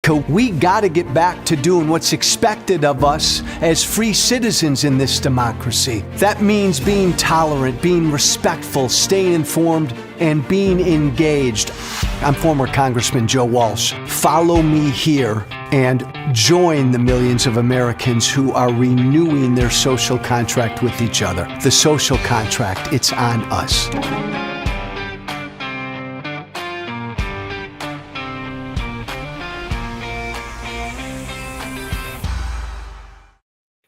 America, we got to get back to doing what's expected of us as free citizens in this democracy. That means being tolerant, being respectful, staying informed, and being engaged. I'm former Congressman Joe Walsh. Follow me here and join the millions of Americans who are renewing their social contract with each other. The social contract, it's on us.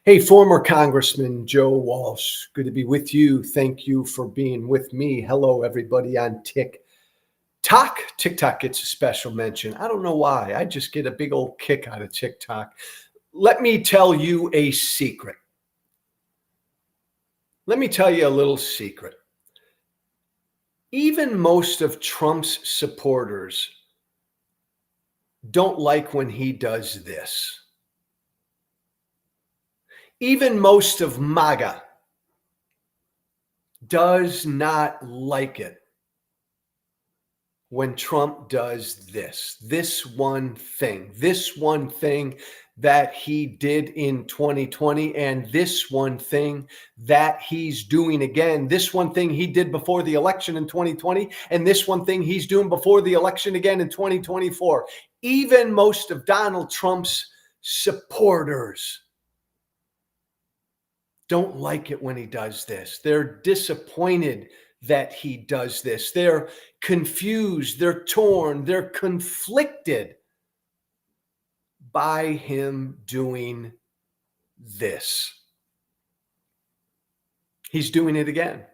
Hey, former Congressman Joe Walsh. Good to be with you. Thank you for being with me. Hello, everybody on TikTok. TikTok gets a special mention. I don't know why. I just get a big old kick out of TikTok. Let me tell you a secret. Let me tell you a little secret. Even most of Trump's supporters don't like when he does this. Even most of MAGA does not like it when Trump does this one thing that he did in 2020, and this one thing that he's doing again, this one thing he did before the election in 2020, and this one thing he's doing before the election again in 2024. Even most of Donald Trump's supporters don't like it when he does this. They're disappointed that he does this. They're confused, they're torn, they're conflicted by him doing this. He's doing it again.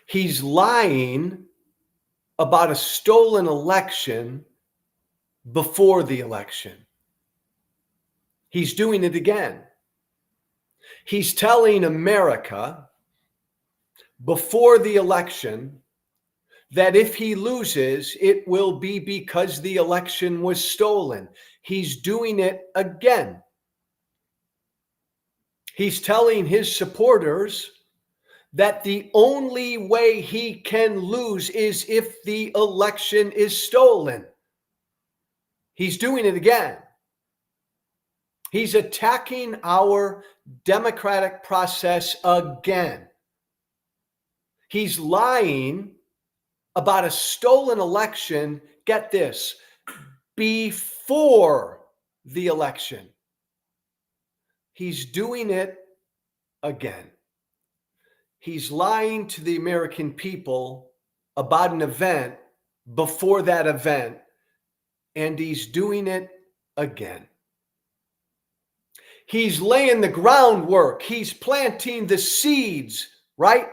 He's lying about a stolen election before the election. He's doing it again. He's telling America before the election that if he loses, it will be because the election was stolen. He's doing it again. He's telling his supporters that the only way he can lose is if the election is stolen. He's doing it again. He's attacking our democratic process again. He's lying about a stolen election, get this, before the election. He's doing it again. He's lying to the American people about an event before that event, and he's doing it again. He's laying the groundwork. He's planting the seeds, right?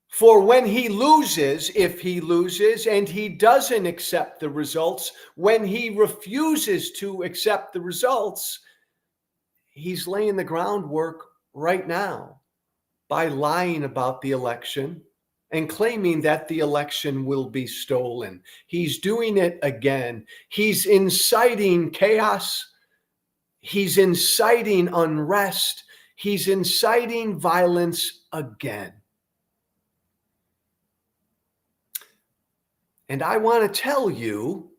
For when he loses, if he loses and he doesn't accept the results, when he refuses to accept the results, he's laying the groundwork right now by lying about the election and claiming that the election will be stolen. He's doing it again. He's inciting chaos. He's inciting unrest. He's inciting violence again. And I want to tell you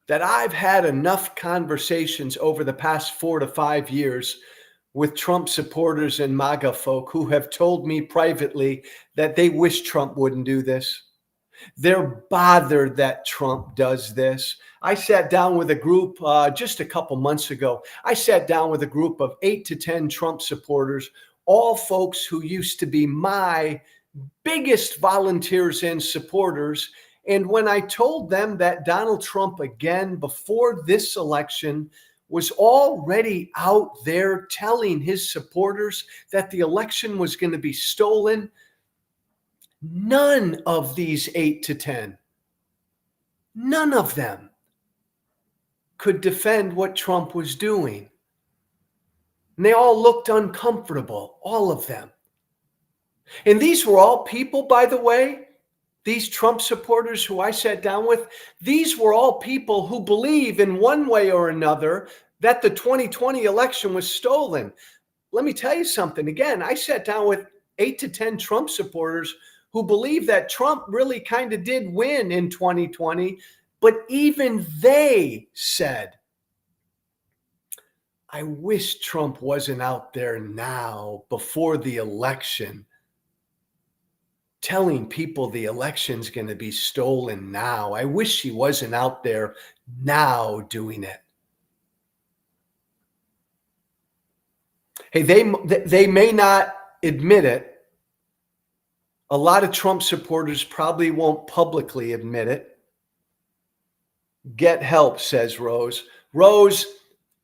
that I've had enough conversations over the past 4 to 5 years with Trump supporters and MAGA folk who have told me privately that they wish Trump wouldn't do this. They're bothered that Trump does this. I sat down with a group just a couple months ago. I sat down with a group of 8 to 10 Trump supporters, all folks who used to be my biggest volunteers and supporters. And when I told them that Donald Trump, again, before this election, was already out there telling his supporters that the election was going to be stolen, none of these 8 to 10, none of them could defend what Trump was doing. And they all looked uncomfortable, all of them. And these were all people, by the way, these Trump supporters who I sat down with, these were all people who believe in one way or another that the 2020 election was stolen. Let me tell you something. Again, I sat down with 8 to 10 Trump supporters who believe that Trump really kind of did win in 2020 But even they said, I wish Trump wasn't out there now before the election telling people the election's going to be stolen now. I wish he wasn't out there now doing it. Hey, they may not admit it. A lot of Trump supporters probably won't publicly admit it. Get help, says Rose. Rose,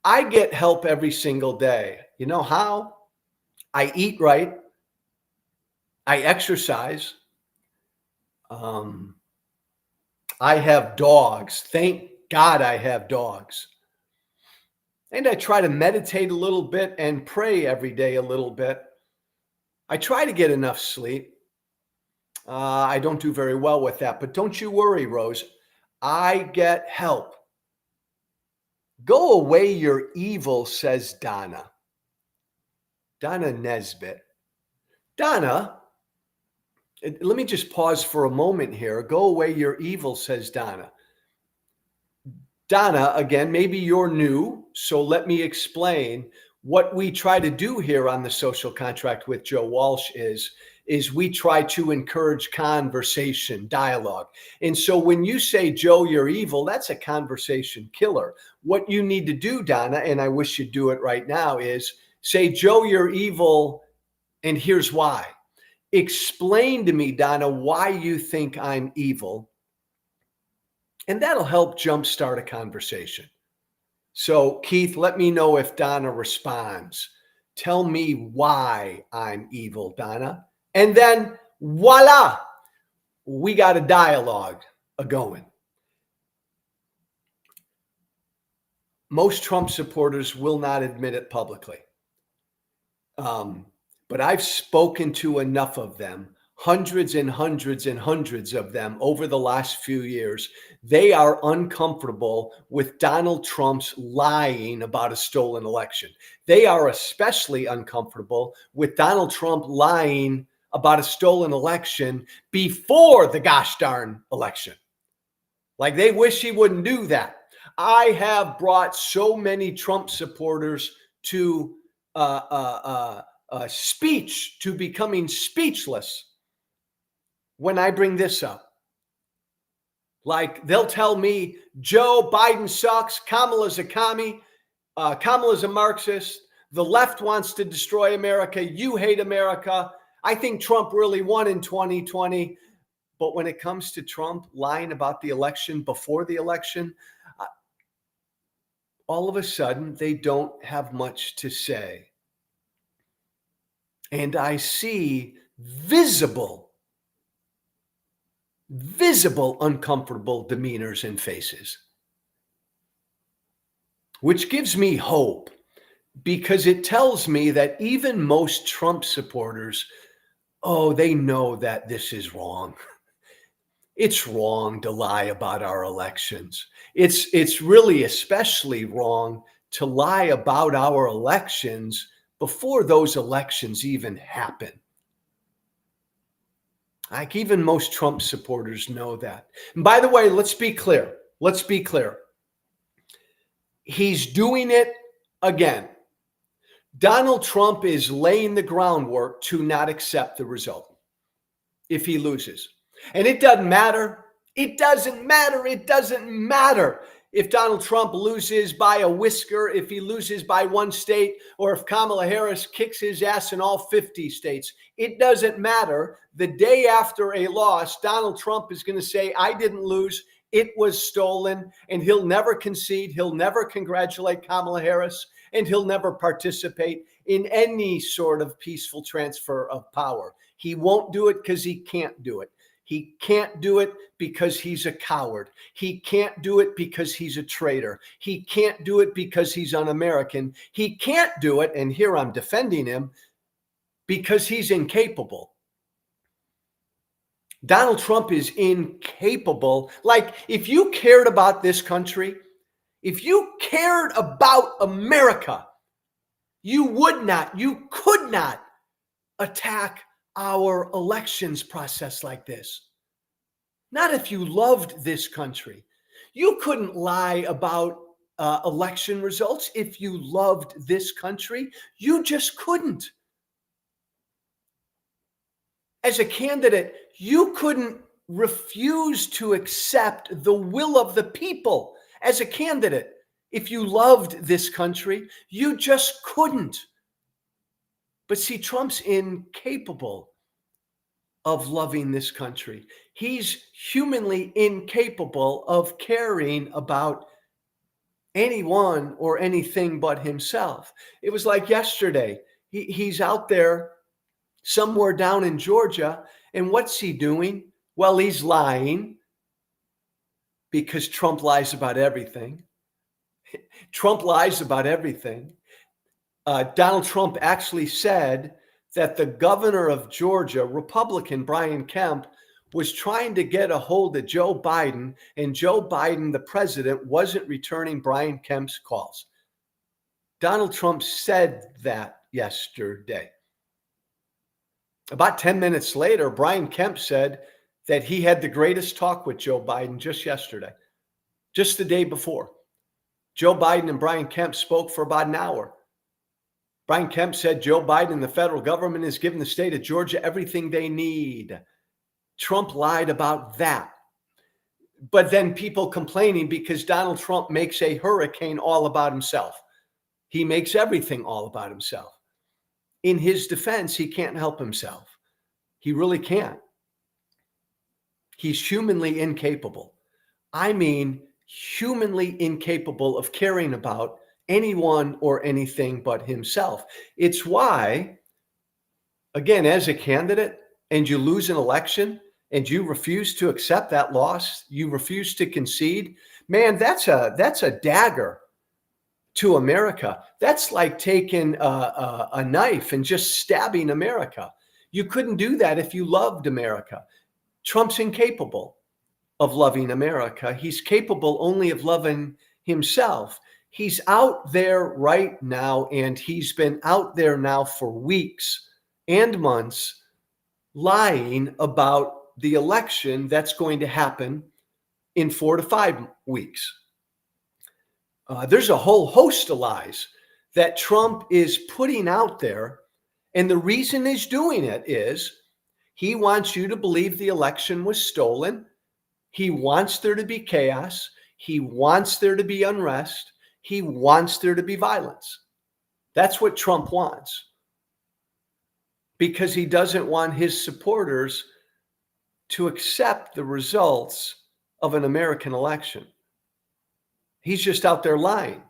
I get help every single day. You know how? I eat right. I exercise. I have dogs. Thank God I have dogs. And I try to meditate a little bit and pray every day a little bit. I try to get enough sleep. I don't do very well with that, but don't you worry, Rose. I get help. Go away, you're evil, says Donna. Donna Nesbitt. Donna, let me just pause for a moment here. Go away, you're evil, says Donna. Donna, again, maybe you're new, so let me explain. What we try to do here on the Social Contract with Joe Walsh is we try to encourage conversation, dialogue. And so when you say, Joe, you're evil, that's a conversation killer. What you need to do, Donna, and I wish you'd do it right now, is say, Joe, you're evil, and here's why. Explain to me, Donna, why you think I'm evil. And that'll help jumpstart a conversation. So, Keith, let me know if Donna responds. Tell me why I'm evil, Donna. And then, voila, we got a dialogue going. Most Trump supporters will not admit it publicly. But I've spoken to enough of them, hundreds and hundreds and hundreds of them over the last few years. They are uncomfortable with Donald Trump's lying about a stolen election. They are especially uncomfortable with Donald Trump lying about a stolen election before the gosh darn election. Like they wish he wouldn't do that. I have brought so many Trump supporters to speech, to becoming speechless when I bring this up. Like they'll tell me, Joe, Biden sucks, Kamala's a commie, Kamala's a Marxist, the left wants to destroy America, you hate America, I think Trump really won in 2020. But when it comes to Trump lying about the election before the election, all of a sudden they don't have much to say. And I see visible uncomfortable demeanors and faces, which gives me hope because it tells me that even most Trump supporters, they know that this is wrong. It's wrong to lie about our elections. It's really especially wrong to lie about our elections before those elections even happen. Like even most Trump supporters know that. And by the way, let's be clear. He's doing it again. Donald Trump is laying the groundwork to not accept the result if he loses. And it doesn't matter. It doesn't matter if Donald Trump loses by a whisker, if he loses by one state, or if Kamala Harris kicks his ass in all 50 states. It doesn't matter. The day after a loss, Donald Trump is going to say, I didn't lose. It was stolen. And he'll never concede. He'll never congratulate Kamala Harris. And he'll never participate in any sort of peaceful transfer of power. He won't do it because he can't do it. He can't do it because he's a coward. He can't do it because he's a traitor. He can't do it because he's un-American. He can't do it, and here I'm defending him, because he's incapable. Donald Trump is incapable. Like, if you cared about this country, if you cared about America, you could not attack our elections process like this. Not if you loved this country. You couldn't lie about election results if you loved this country. You just couldn't. As a candidate, you couldn't refuse to accept the will of the people as a candidate. If you loved this country, you just couldn't. But see, Trump's incapable of loving this country. He's humanly incapable of caring about anyone or anything but himself. It was like yesterday. He's out there somewhere down in Georgia, and what's he doing? Well, he's lying because Trump lies about everything. Trump lies about everything. Donald Trump actually said that the governor of Georgia, Republican Brian Kemp, was trying to get a hold of Joe Biden, and Joe Biden, the president, wasn't returning Brian Kemp's calls. Donald Trump said that yesterday. About 10 minutes later, Brian Kemp said that he had the greatest talk with Joe Biden just yesterday, just the day before. Joe Biden and Brian Kemp spoke for about an hour. Brian Kemp said Joe Biden and the federal government has given the state of Georgia everything they need. Trump lied about that. But then people complaining because Donald Trump makes a hurricane all about himself. He makes everything all about himself. In his defense, he can't help himself. He really can't. He's humanly incapable. I mean, humanly incapable of caring about anyone or anything but himself. It's why, again, as a candidate, and you lose an election and you refuse to accept that loss, you refuse to concede, man, that's a dagger to America. That's like taking a knife and just stabbing America. You couldn't do that if you loved America. Trump's incapable of loving America. He's capable only of loving himself. He's out there right now, and he's been out there now for weeks and months lying about the election that's going to happen in 4 to 5 weeks. There's a whole host of lies that Trump is putting out there. And the reason he's doing it is he wants you to believe the election was stolen. He wants there to be chaos. He wants there to be unrest. He wants there to be violence. That's what Trump wants. Because he doesn't want his supporters to accept the results of an American election. He's just out there lying.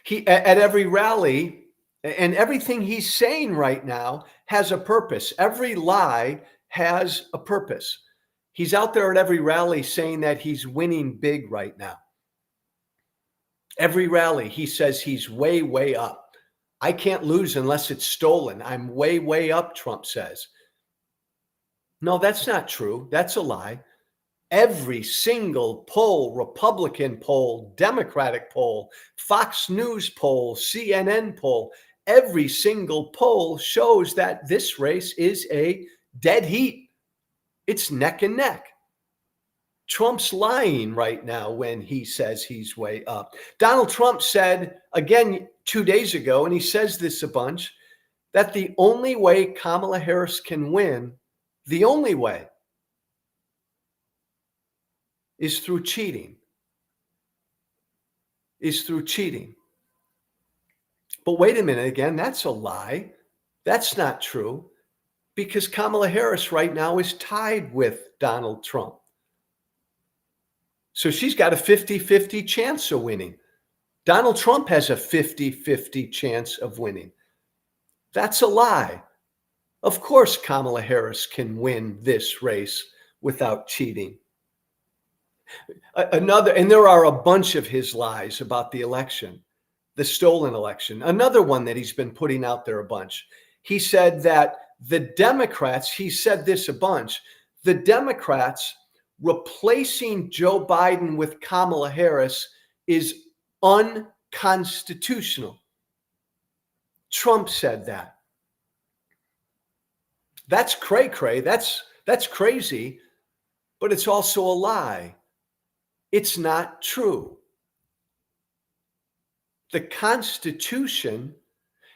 He at every rally, and everything he's saying right now has a purpose. Every lie has a purpose. He's out there at every rally saying that he's winning big right now. Every rally, he says he's way, way up. I can't lose unless it's stolen. I'm way, way up, Trump says. No, that's not true. That's a lie. Every single poll, Republican poll, Democratic poll, Fox News poll, CNN poll, every single poll shows that this race is a dead heat. It's neck and neck. Trump's lying right now when he says he's way up. Donald Trump said again 2 days ago, and he says this a bunch, that the only way Kamala Harris can win, the only way, is through cheating. But wait a minute, again, that's a lie. That's not true, because Kamala Harris right now is tied with Donald Trump. So she's got a 50-50 chance of winning. Donald Trump has a 50-50 chance of winning. That's a lie. Of course, Kamala Harris can win this race without cheating. Another, and there are a bunch of his lies about the election, the stolen election. Another one that he's been putting out there a bunch. He said that the Democrats, he said this a bunch, the Democrats replacing Joe Biden with Kamala Harris is unconstitutional. Trump said that. That's cray-cray. That's crazy, but it's also a lie. It's not true. The Constitution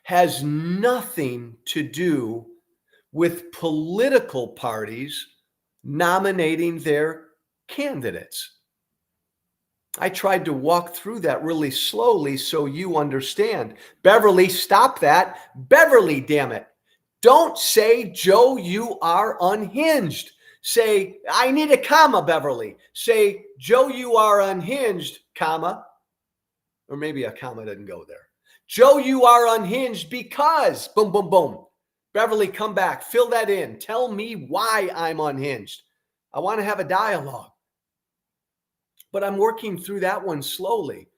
has nothing to do with political parties nominating their candidates. I tried to walk through that really slowly so you understand. Beverly, stop that. Beverly, damn it. Don't say, Joe, you are unhinged. Say, I need a comma, Beverly. Say, Joe, you are unhinged, comma. Or maybe a comma didn't go there. Joe, you are unhinged because, boom, boom, boom. Beverly, come back. Fill that in. Tell me why I'm unhinged. I want to have a dialogue. But I'm working through that one slowly.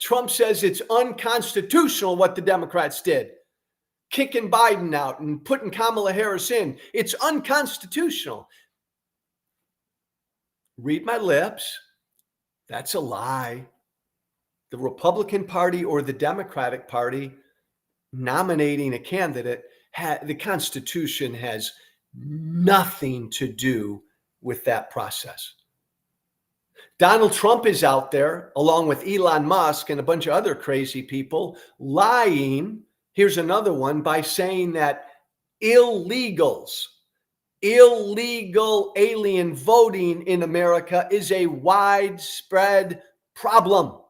Trump says it's unconstitutional what the Democrats did, kicking Biden out and putting Kamala Harris in. It's unconstitutional. Read my lips. That's a lie. The Republican Party or the Democratic Party nominating a candidate, the Constitution has nothing to do with that process. Donald Trump is out there, along with Elon Musk and a bunch of other crazy people, lying. Here's another one by saying that illegal alien voting in America is a widespread problem.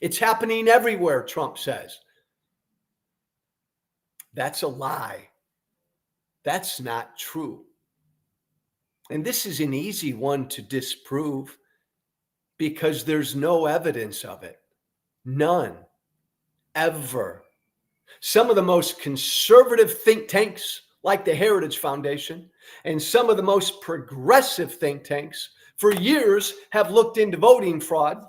It's happening everywhere, Trump says. That's a lie. That's not true. And this is an easy one to disprove because there's no evidence of it. None. Ever. Some of the most conservative think tanks, like the Heritage Foundation, and some of the most progressive think tanks for years have looked into voting fraud,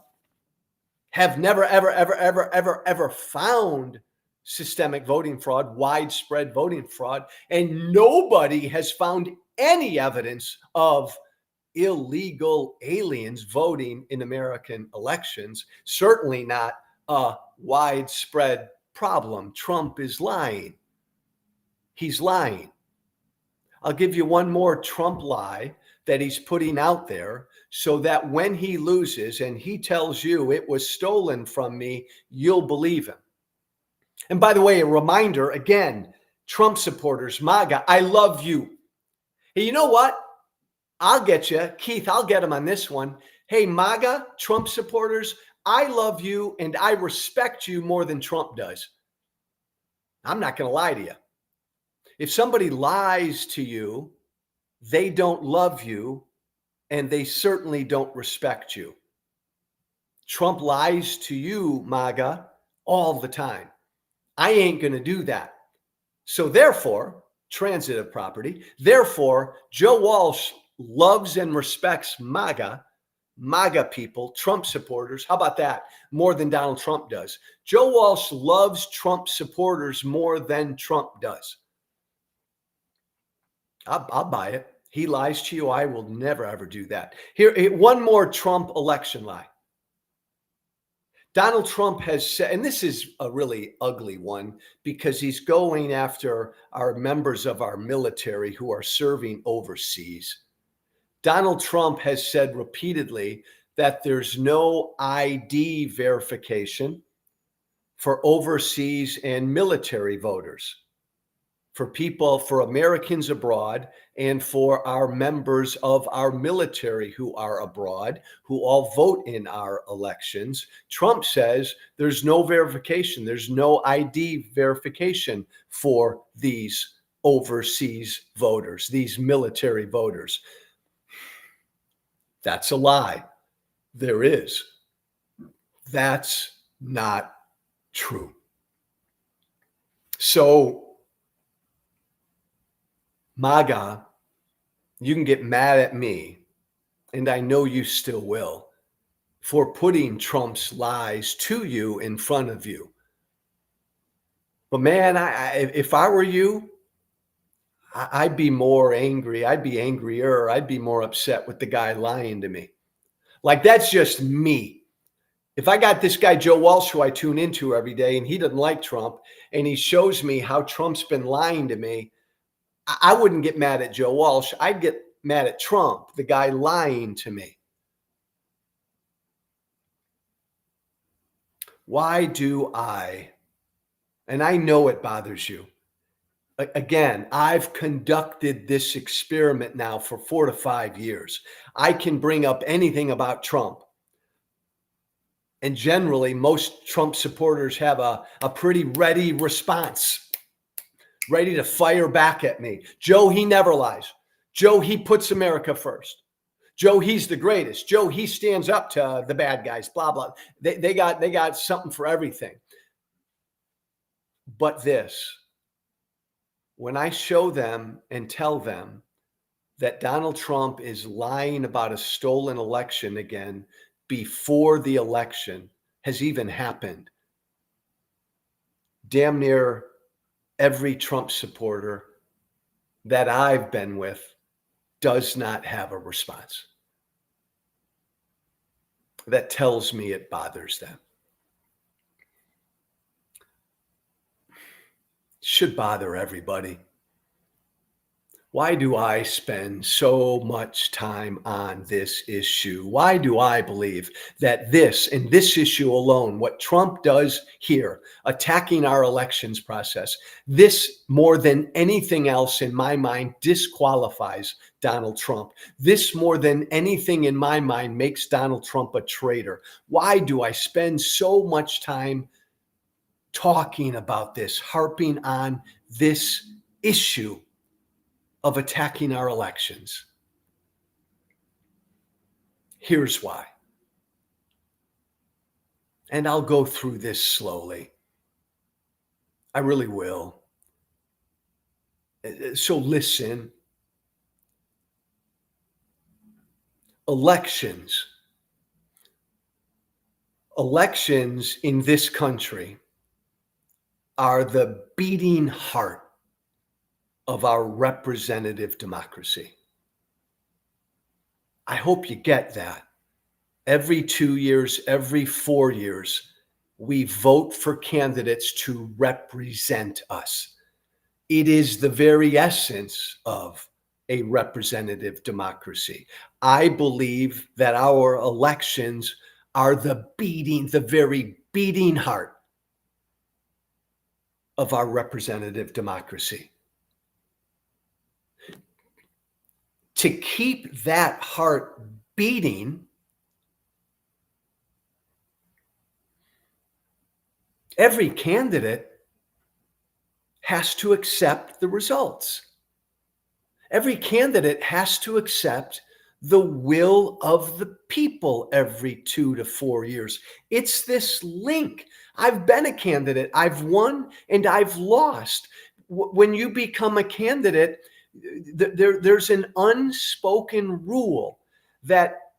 have never, ever found systemic voting fraud, widespread voting fraud, and nobody has found any evidence of illegal aliens voting in American elections. Certainly not a widespread problem. Trump is lying. He's lying. I'll give you one more Trump lie that he's putting out there so that when he loses and he tells you it was stolen from me, you'll believe him. And by the way, a reminder again, Trump supporters, MAGA, I love you. Hey, you know what? I'll get you. Keith, I'll get him on this one. Hey, MAGA, Trump supporters, I love you and I respect you more than Trump does. I'm not going to lie to you. If somebody lies to you, they don't love you and they certainly don't respect you. Trump lies to you, MAGA, all the time. I ain't going to do that. So therefore, transitive property, therefore, Joe Walsh loves and respects MAGA people, Trump supporters. How about that? More than Donald Trump does. Joe Walsh loves Trump supporters more than Trump does. I'll buy it. He lies to you. I will never, ever do that. Here, one more Trump election lie. Donald Trump has said, and this is a really ugly one because he's going after our members of our military who are serving overseas. Donald Trump has said repeatedly that there's no ID verification for overseas and military voters, for people, for Americans abroad, and for our members of our military who are abroad, who all vote in our elections. Trump says there's no verification, there's no ID verification for these overseas voters, these military voters. That's a lie. There is. That's not true. So, MAGA, you can get mad at me, and I know you still will, for putting Trump's lies to you in front of you. But man, if I were you, I'd be more angry. I'd be angrier. I'd be more upset with the guy lying to me. Like, that's just me. If I got this guy, Joe Walsh, who I tune into every day, and he doesn't like Trump, and he shows me how Trump's been lying to me, I wouldn't get mad at Joe Walsh. I'd get mad at Trump, the guy lying to me. Why do I, and I know it bothers you. Again, I've conducted this experiment now for 4 to 5 years. I can bring up anything about Trump. And generally, most Trump supporters have a pretty ready response, ready to fire back at me. Joe, he never lies. Joe, he puts America first. Joe, he's the greatest. Joe, he stands up to the bad guys, blah, blah. They got something for everything. But this, when I show them and tell them that Donald Trump is lying about a stolen election again before the election has even happened, damn near every Trump supporter that I've been with does not have a response. That tells me it bothers them. Should bother everybody. Why do I spend so much time on this issue? Why do I believe that this issue alone, what Trump does here, attacking our elections process, this more than anything else in my mind disqualifies Donald Trump. This more than anything in my mind makes Donald Trump a traitor. Why do I spend so much time talking about this, harping on this issue of attacking our elections? Here's why. And I'll go through this slowly. I really will. So listen. Elections in this country are the beating heart of our representative democracy. I hope you get that. Every 2 years, every 4 years, we vote for candidates to represent us. It is the very essence of a representative democracy. I believe that our elections are the very beating heart of our representative democracy. To keep that heart beating, every candidate has to accept the results. Every candidate has to accept the will of the people every 2 to 4 years. It's this link. I've been a candidate. I've won and I've lost. When you become a candidate, there's an unspoken rule that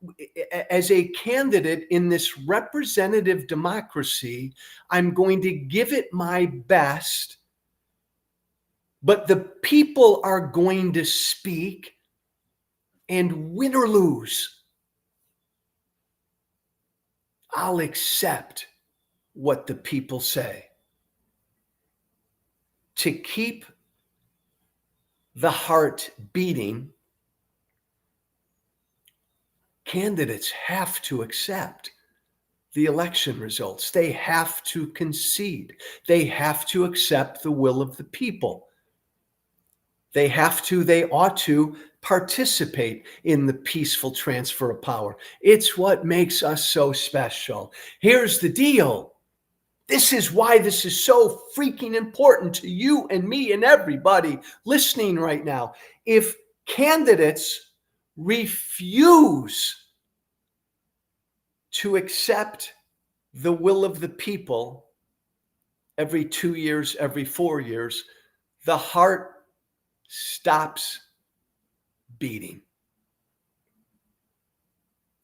as a candidate in this representative democracy, I'm going to give it my best, but the people are going to speak, and win or lose, I'll accept what the people say. To keep the heart beating, candidates have to accept the election results. They have to concede. They have to accept the will of the people. They ought to participate in the peaceful transfer of power. It's what makes us so special. Here's the deal. This is why this is so freaking important to you and me and everybody listening right now. If candidates refuse to accept the will of the people every 2 years, every 4 years, the heart stops beating.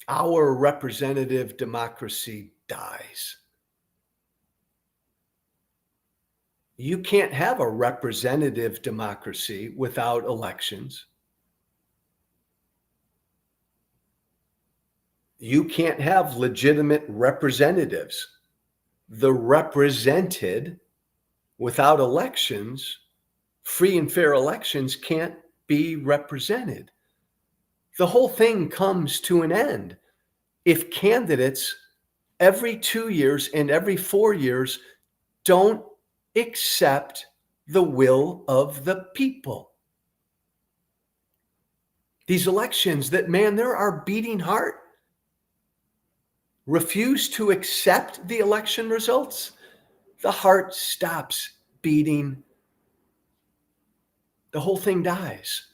Our representative democracy dies. You can't have a representative democracy without elections. You can't have legitimate representatives. The represented without elections, free and fair elections, can't be represented. The whole thing comes to an end if candidates every 2 years and every 4 years don't accept the will of the people. These elections that, man, they're our beating heart. Refuse to accept the election results, the heart stops beating. The whole thing dies.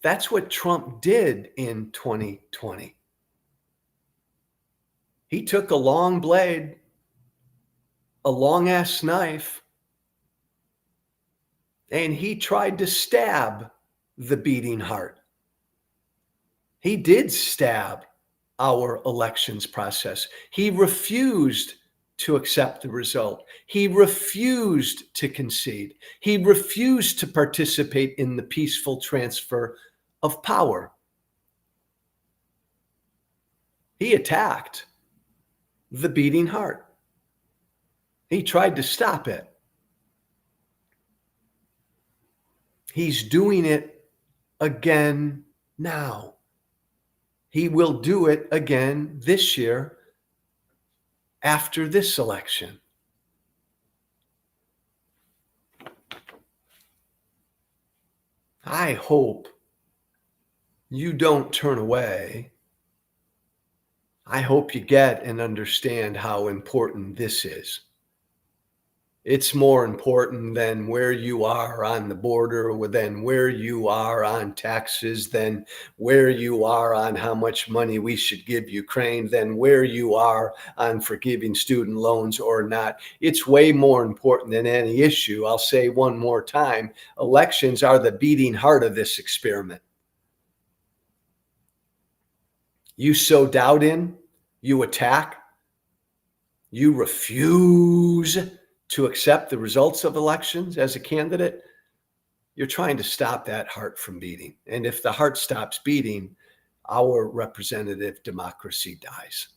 That's what Trump did in 2020. He took a long blade, a long ass knife, and he tried to stab the beating heart. He did stab our elections process. He refused to accept the result. He refused to concede. He refused to participate in the peaceful transfer of power. He attacked the beating heart. He tried to stop it. He's doing it again now. He will do it again this year after this election. I hope you don't turn away. I hope you get and understand how important this is. It's more important than where you are on the border, than where you are on taxes, than where you are on how much money we should give Ukraine, than where you are on forgiving student loans or not. It's way more important than any issue. I'll say one more time, elections are the beating heart of this experiment. You sow doubt in, you attack, you refuse to accept the results of elections as a candidate, you're trying to stop that heart from beating. And if the heart stops beating, our representative democracy dies.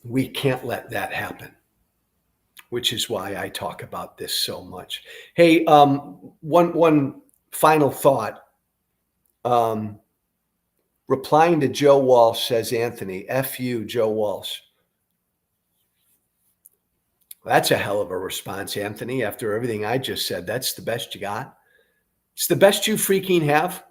We can't let that happen, which is why I talk about this so much. Hey, one final thought. Replying to Joe Walsh, says Anthony, F you, Joe Walsh. That's a hell of a response, Anthony, after everything I just said. That's the best you got. It's the best you freaking have.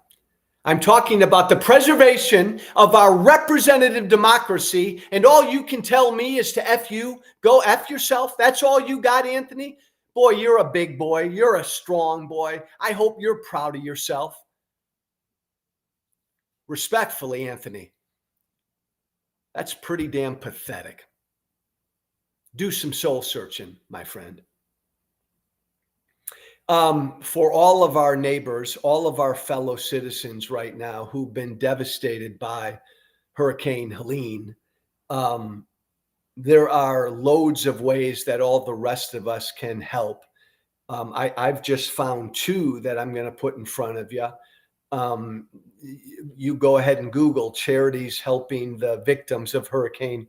I'm talking about the preservation of our representative democracy, and all you can tell me is to F you. Go F yourself. That's all you got, Anthony? Boy, you're a big boy. You're a strong boy. I hope you're proud of yourself. Respectfully, Anthony, that's pretty damn pathetic. Do some soul searching, my friend. For all of our neighbors, all of our fellow citizens right now who've been devastated by Hurricane Helene, there are loads of ways that all the rest of us can help. I've just found two that I'm going to put in front of you. You go ahead and Google charities helping the victims of Hurricane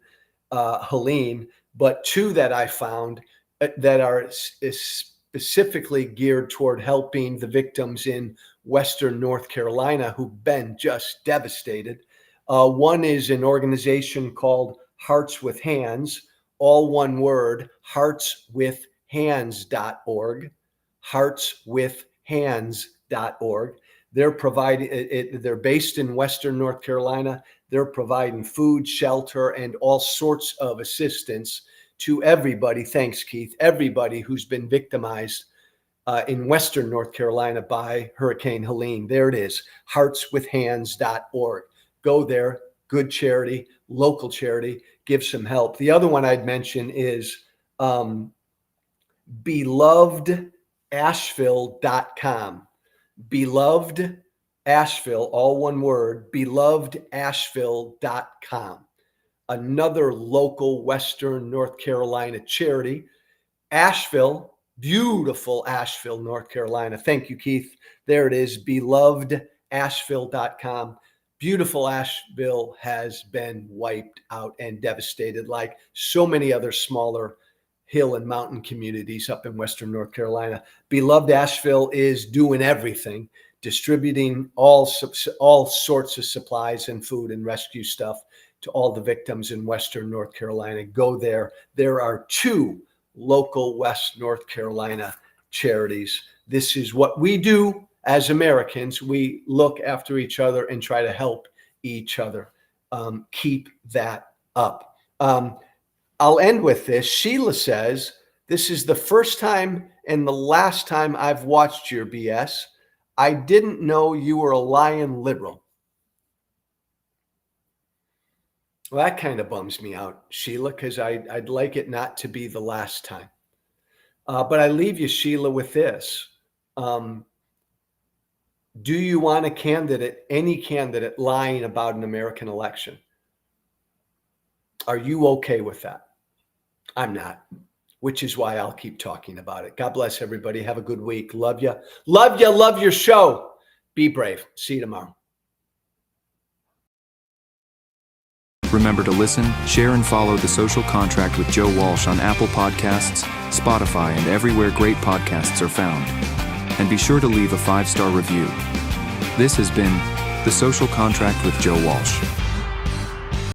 Helene, but two that I found that are specifically geared toward helping the victims in Western North Carolina who've been just devastated. One is an organization called Hearts with Hands, all one word, heartswithhands.org, heartswithhands.org. They're based in Western North Carolina. They're providing food, shelter, and all sorts of assistance to everybody. Thanks, Keith. Everybody who's been victimized in Western North Carolina by Hurricane Helene. There it is, heartswithhands.org. Go there. Good charity, local charity. Give some help. The other one I'd mention is belovedasheville.com. Beloved Asheville, all one word, belovedasheville.com. Another local Western North Carolina charity. Asheville, beautiful Asheville, North Carolina. Thank you, Keith. There it is, belovedasheville.com. Beautiful Asheville has been wiped out and devastated like so many other smaller hill and mountain communities up in Western North Carolina. Beloved Asheville is doing everything distributing all sorts of supplies and food and rescue stuff to all the victims in Western North Carolina. Go there. There are 2 local West North Carolina charities. This is what we do as Americans. We look after each other and try to help each other. Keep that up. I'll end with this. Sheila says, this is the first time and the last time I've watched your BS. I didn't know you were a lying liberal. Well, that kind of bums me out, Sheila, because I'd like it not to be the last time. But I leave you, Sheila, with this. Do you want any candidate lying about an American election? Are you okay with that? I'm not, which is why I'll keep talking about it. God bless everybody. Have a good week. Love you. Love you. Love your show. Be brave. See you tomorrow. Remember to listen, share, and follow The Social Contract with Joe Walsh on Apple Podcasts, Spotify, and everywhere great podcasts are found. And be sure to leave a 5-star review. This has been The Social Contract with Joe Walsh.